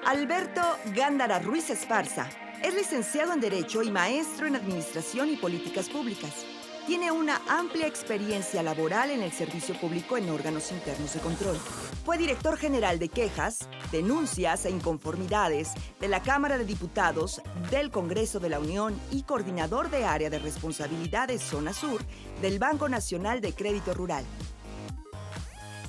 Alberto Gándara Ruiz Esparza es licenciado en Derecho y maestro en Administración y Políticas Públicas. Tiene una amplia experiencia laboral en el servicio público en órganos internos de control. Fue director general de quejas, denuncias e inconformidades de la Cámara de Diputados, del Congreso de la Unión y coordinador de área de responsabilidades Zona Sur del Banco Nacional de Crédito Rural.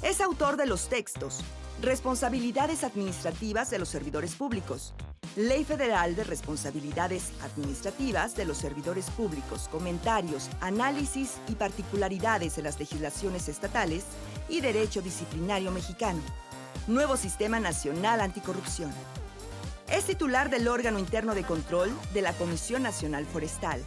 Es autor de los textos Responsabilidades administrativas de los servidores públicos, Ley Federal de Responsabilidades Administrativas de los Servidores Públicos, comentarios, análisis y particularidades en las legislaciones estatales y Derecho Disciplinario Mexicano, Nuevo Sistema Nacional Anticorrupción. Es titular del órgano interno de control de la Comisión Nacional Forestal.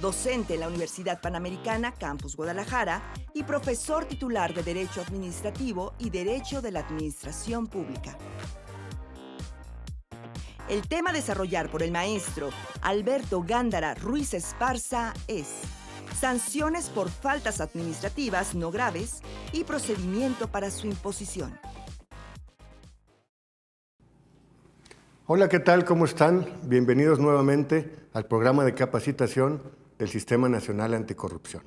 Docente en la Universidad Panamericana, Campus Guadalajara, y profesor titular de Derecho Administrativo y Derecho de la Administración Pública. El tema a desarrollar por el maestro Alberto Gándara Ruiz Esparza es sanciones por faltas administrativas no graves y procedimiento para su imposición. Hola, ¿qué tal? ¿Cómo están? Bienvenidos nuevamente al programa de capacitación del Sistema Nacional Anticorrupción.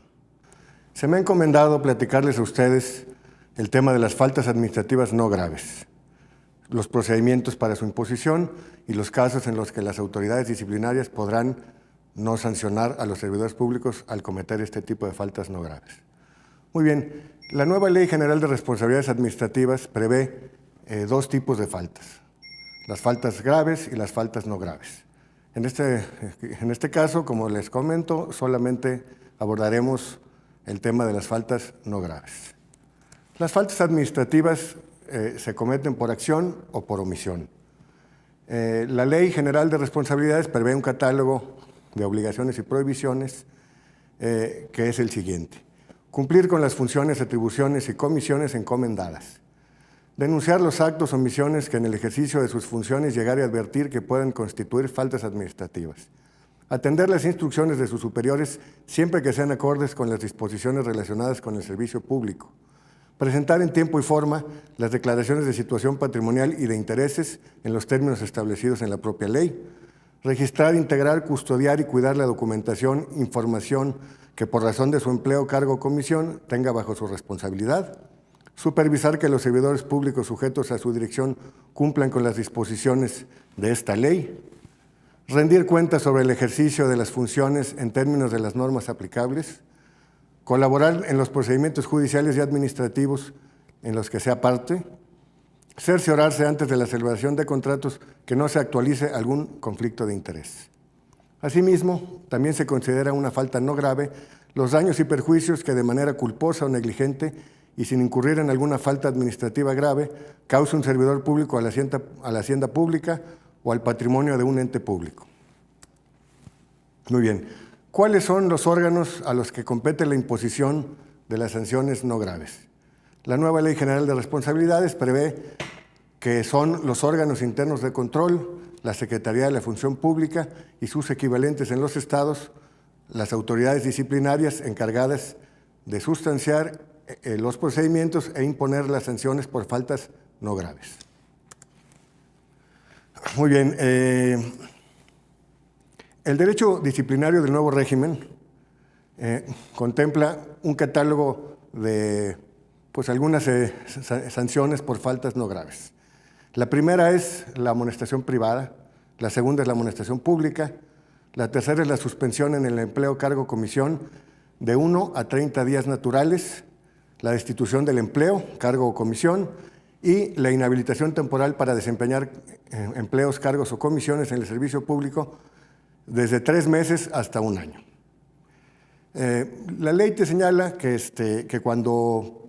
Se me ha encomendado platicarles a ustedes el tema de las faltas administrativas no graves, los procedimientos para su imposición y los casos en los que las autoridades disciplinarias podrán no sancionar a los servidores públicos al cometer este tipo de faltas no graves. Muy bien, la nueva Ley General de Responsabilidades Administrativas prevé dos tipos de faltas: las faltas graves y las faltas no graves. En este caso, como les comento, solamente abordaremos el tema de las faltas no graves. Las faltas administrativas se cometen por acción o por omisión. La Ley General de Responsabilidades prevé un catálogo de obligaciones y prohibiciones que es el siguiente: cumplir con las funciones, atribuciones y comisiones encomendadas, denunciar los actos o omisiones que en el ejercicio de sus funciones llegare a advertir que puedan constituir faltas administrativas, atender las instrucciones de sus superiores siempre que sean acordes con las disposiciones relacionadas con el servicio público, presentar en tiempo y forma las declaraciones de situación patrimonial y de intereses en los términos establecidos en la propia ley, registrar, integrar, custodiar y cuidar la documentación, información que por razón de su empleo, cargo o comisión tenga bajo su responsabilidad, supervisar que los servidores públicos sujetos a su dirección cumplan con las disposiciones de esta ley, rendir cuentas sobre el ejercicio de las funciones en términos de las normas aplicables, colaborar en los procedimientos judiciales y administrativos en los que sea parte, cerciorarse antes de la celebración de contratos que no se actualice algún conflicto de interés. Asimismo, también se considera una falta no grave los daños y perjuicios que de manera culposa o negligente y sin incurrir en alguna falta administrativa grave, causa un servidor público a la hacienda pública o al patrimonio de un ente público. Muy bien, ¿cuáles son los órganos a los que compete la imposición de las sanciones no graves? La nueva Ley General de Responsabilidades prevé que son los órganos internos de control, la Secretaría de la Función Pública y sus equivalentes en los estados, las autoridades disciplinarias encargadas de sustanciar los procedimientos e imponer las sanciones por faltas no graves. Muy bien, el derecho disciplinario del nuevo régimen contempla un catálogo de algunas sanciones por faltas no graves. La primera es la amonestación privada, la segunda es la amonestación pública, la tercera es la suspensión en el empleo, cargo o comisión de 1 a 30 días naturales, la destitución del empleo, cargo o comisión y la inhabilitación temporal para desempeñar empleos, cargos o comisiones en el servicio público desde 3 meses hasta 1 año. La ley te señala que cuando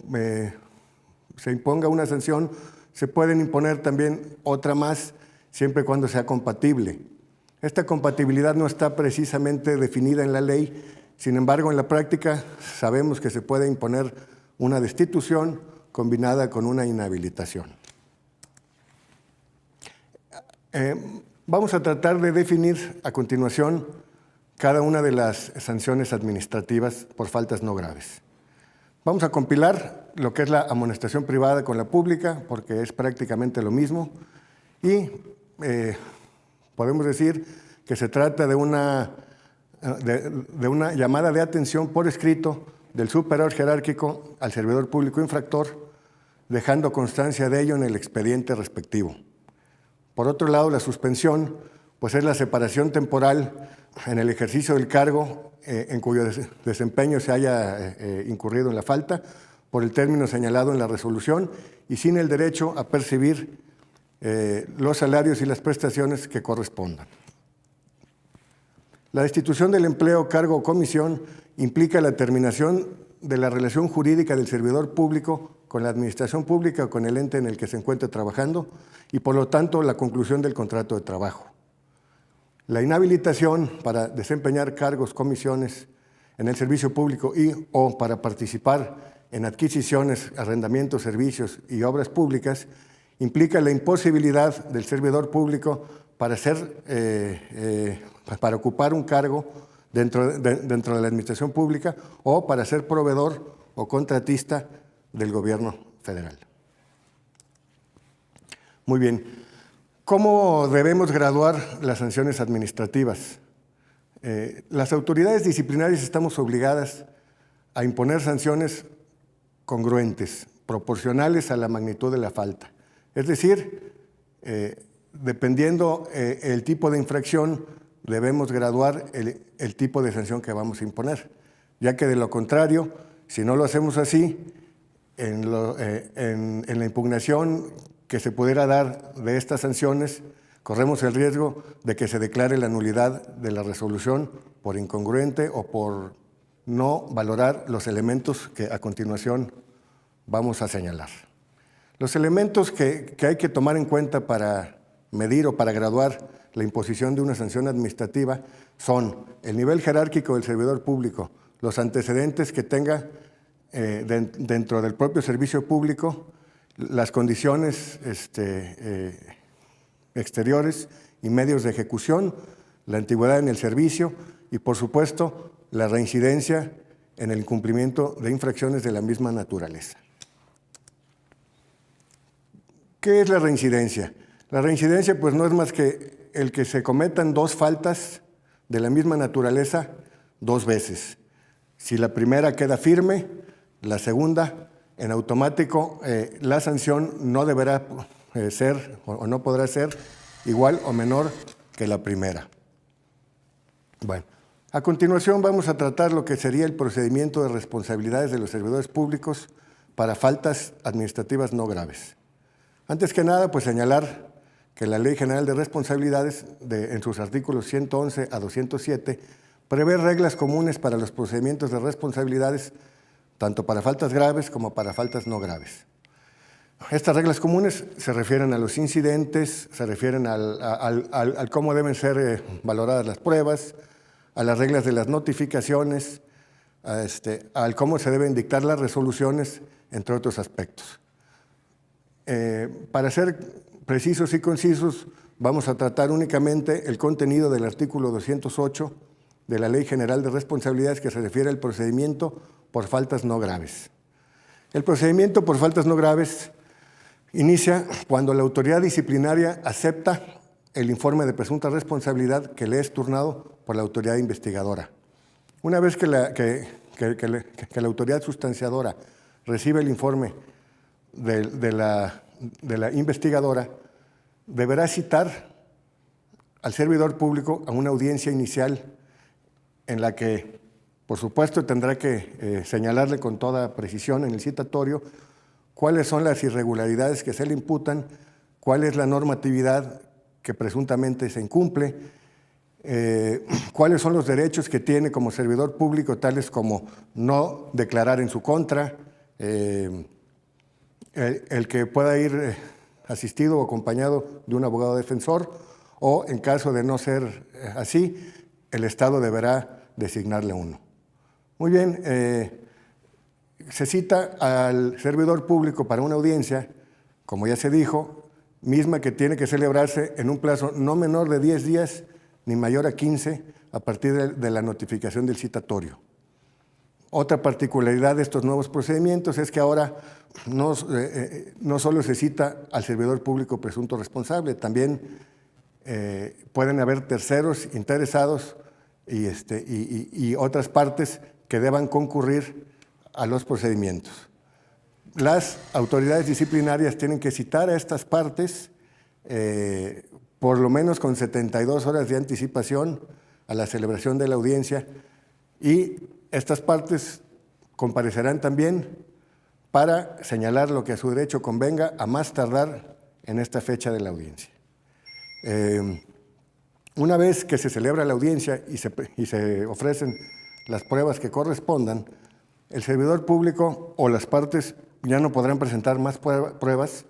se imponga una sanción se pueden imponer también otra más siempre y cuando sea compatible. Esta compatibilidad no está precisamente definida en la ley, sin embargo en la práctica sabemos que se puede imponer una destitución combinada con una inhabilitación. Vamos a tratar de definir a continuación cada una de las sanciones administrativas por faltas no graves. Vamos a compilar lo que es la amonestación privada con la pública, porque es prácticamente lo mismo, y podemos decir que se trata de una llamada de atención por escrito del superior jerárquico al servidor público infractor, dejando constancia de ello en el expediente respectivo. Por otro lado, la suspensión, pues es la separación temporal en el ejercicio del cargo en cuyo desempeño se haya incurrido en la falta, por el término señalado en la resolución y sin el derecho a percibir los salarios y las prestaciones que correspondan. La destitución del empleo, cargo o comisión implica la terminación de la relación jurídica del servidor público con la administración pública o con el ente en el que se encuentre trabajando y, por lo tanto, la conclusión del contrato de trabajo. La inhabilitación para desempeñar cargos, comisiones en el servicio público y o para participar en adquisiciones, arrendamientos, servicios y obras públicas implica la imposibilidad del servidor público para ocupar un cargo dentro de la administración pública o para ser proveedor o contratista del gobierno federal. Muy bien. ¿Cómo debemos graduar las sanciones administrativas? Las autoridades disciplinarias estamos obligadas a imponer sanciones congruentes, proporcionales a la magnitud de la falta. Es decir, dependiendo el tipo de infracción, debemos graduar el tipo de sanción que vamos a imponer, ya que de lo contrario, si no lo hacemos así, en la impugnación que se pudiera dar de estas sanciones, corremos el riesgo de que se declare la nulidad de la resolución por incongruente o por no valorar los elementos que a continuación vamos a señalar. Los elementos que hay que tomar en cuenta para medir o para graduar la imposición de una sanción administrativa son el nivel jerárquico del servidor público, los antecedentes que tenga dentro del propio servicio público, las condiciones exteriores y medios de ejecución, la antigüedad en el servicio y, por supuesto, la reincidencia en el incumplimiento de infracciones de la misma naturaleza. ¿Qué es la reincidencia? La reincidencia, pues, no es más que el que se cometan dos faltas de la misma naturaleza dos veces. Si la primera queda firme, la segunda, en automático, la sanción no deberá ser o no podrá ser igual o menor que la primera. Bueno, a continuación vamos a tratar lo que sería el procedimiento de responsabilidades de los servidores públicos para faltas administrativas no graves. Antes que nada, pues señalar que la Ley General de Responsabilidades, en sus artículos 111 a 207, prevé reglas comunes para los procedimientos de responsabilidades, tanto para faltas graves como para faltas no graves. Estas reglas comunes se refieren a los incidentes, se refieren al cómo deben ser valoradas las pruebas, a las reglas de las notificaciones, al cómo se deben dictar las resoluciones, entre otros aspectos. Para ser precisos y concisos, vamos a tratar únicamente el contenido del artículo 208 de la Ley General de Responsabilidades, que se refiere al procedimiento por faltas no graves. El procedimiento por faltas no graves inicia cuando la autoridad disciplinaria acepta el informe de presunta responsabilidad que le es turnado por la autoridad investigadora. Una vez que la autoridad sustanciadora recibe el informe de la investigadora, deberá citar al servidor público a una audiencia inicial en la que, por supuesto, tendrá que señalarle con toda precisión en el citatorio cuáles son las irregularidades que se le imputan, cuál es la normatividad que presuntamente se incumple, cuáles son los derechos que tiene como servidor público, tales como no declarar en su contra, el que pueda ir asistido o acompañado de un abogado defensor, o en caso de no ser así, el Estado deberá designarle uno. Muy bien, se cita al servidor público para una audiencia, como ya se dijo, misma que tiene que celebrarse en un plazo no menor de 10 días ni mayor a 15 a partir de la notificación del citatorio. Otra particularidad de estos nuevos procedimientos es que ahora no solo se cita al servidor público presunto responsable, también pueden haber terceros interesados y otras partes que deban concurrir a los procedimientos. Las autoridades disciplinarias tienen que citar a estas partes por lo menos con 72 horas de anticipación a la celebración de la audiencia, y estas partes comparecerán también para señalar lo que a su derecho convenga a más tardar en esta fecha de la audiencia. Una vez que se celebra la audiencia y se ofrecen las pruebas que correspondan, el servidor público o las partes ya no podrán presentar más pruebas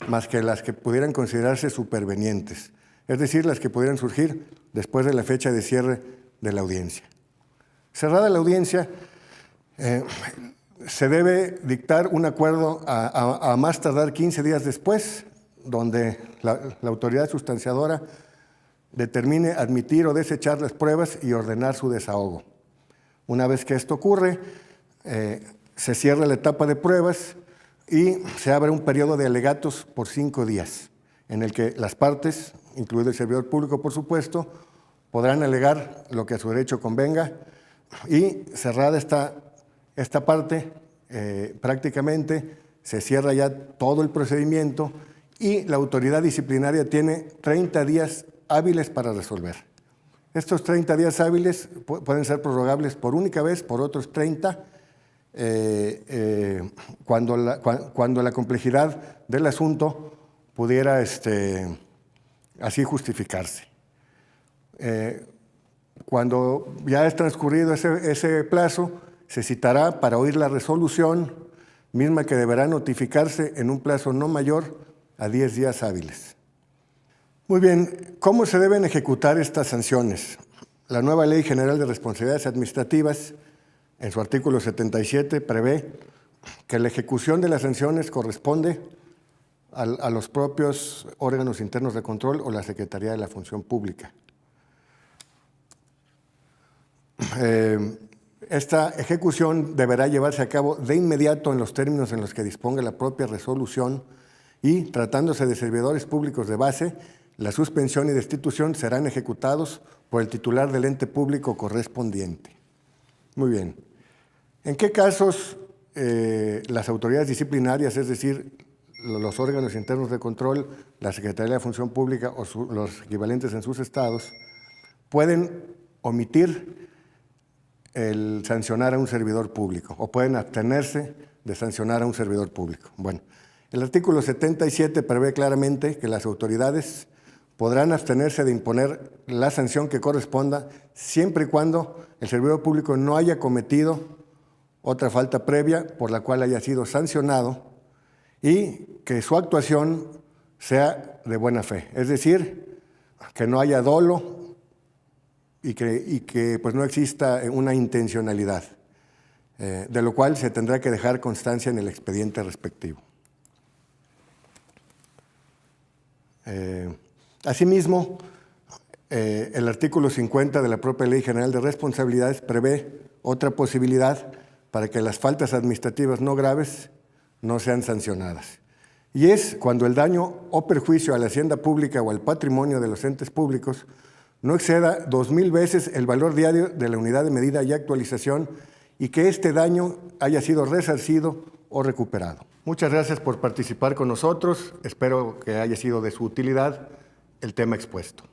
más que las que pudieran considerarse supervenientes, es decir, las que pudieran surgir después de la fecha de cierre de la audiencia. Cerrada la audiencia, se debe dictar un acuerdo a más tardar 15 días después, donde la autoridad sustanciadora determine admitir o desechar las pruebas y ordenar su desahogo. Una vez que esto ocurre, se cierra la etapa de pruebas y se abre un periodo de alegatos por 5 días, en el que las partes, incluido el servidor público por supuesto, podrán alegar lo que a su derecho convenga, y cerrada esta parte, prácticamente se cierra ya todo el procedimiento y la autoridad disciplinaria tiene 30 días hábiles para resolver. Estos 30 días hábiles pueden ser prorrogables por única vez, por otros 30, cuando la complejidad del asunto pudiera así justificarse. Cuando ya es transcurrido ese plazo, se citará para oír la resolución, misma que deberá notificarse en un plazo no mayor a 10 días hábiles. Muy bien, ¿cómo se deben ejecutar estas sanciones? La nueva Ley General de Responsabilidades Administrativas, en su artículo 77, prevé que la ejecución de las sanciones corresponde a los propios órganos internos de control o la Secretaría de la Función Pública. Esta ejecución deberá llevarse a cabo de inmediato en los términos en los que disponga la propia resolución, y, tratándose de servidores públicos de base, la suspensión y destitución serán ejecutados por el titular del ente público correspondiente. Muy bien. ¿En qué casos las autoridades disciplinarias, es decir, los órganos internos de control, la Secretaría de la Función Pública o los equivalentes en sus estados, pueden omitir el sancionar a un servidor público o pueden abstenerse de sancionar a un servidor público? Bueno, el artículo 77 prevé claramente que las autoridades podrán abstenerse de imponer la sanción que corresponda siempre y cuando el servidor público no haya cometido otra falta previa por la cual haya sido sancionado y que su actuación sea de buena fe, es decir, que no haya dolo y que pues no exista una intencionalidad, de lo cual se tendrá que dejar constancia en el expediente respectivo. Asimismo, el artículo 50 de la propia Ley General de Responsabilidades prevé otra posibilidad para que las faltas administrativas no graves no sean sancionadas. Y es cuando el daño o perjuicio a la hacienda pública o al patrimonio de los entes públicos no exceda 2,000 veces el valor diario de la unidad de medida y actualización y que este daño haya sido resarcido o recuperado. Muchas gracias por participar con nosotros. Espero que haya sido de su utilidad el tema expuesto.